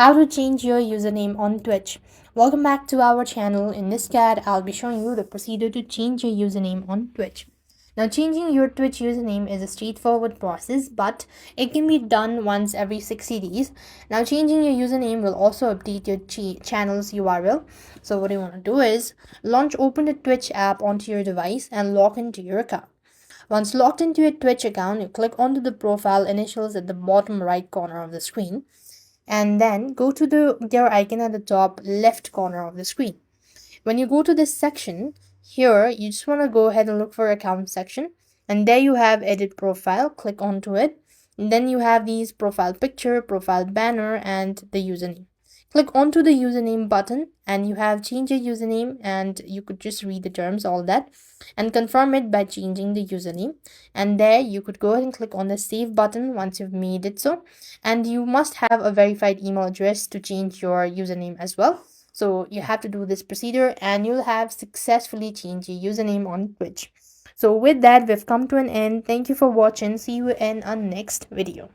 How to change your username on Twitch. Welcome back to our channel. In this guide, I'll be showing you the procedure to change your username on Twitch. Now, changing your Twitch username is a straightforward process, but it can be done once every 60 days. Now, changing your username will also update your channel's URL. So, what you want to do is open the Twitch app onto your device and log into your account. Once logged into your Twitch account, you click onto the profile initials at the bottom right corner of the screen and then go to the gear icon at the top left corner of the screen. When you go to this section, here you just want to go ahead and look for account section, and there you have edit profile. Click onto it, and then you have these profile picture, profile banner, and the username. Click onto the username button and you have change your username, and you could just read the terms, all that, and confirm it by changing the username. And there you could go ahead and click on the save button once you've made it so. And you must have a verified email address to change your username as well. So you have to do this procedure and you'll have successfully changed your username on Twitch. So with that, we've come to an end. Thank you for watching. See you in our next video.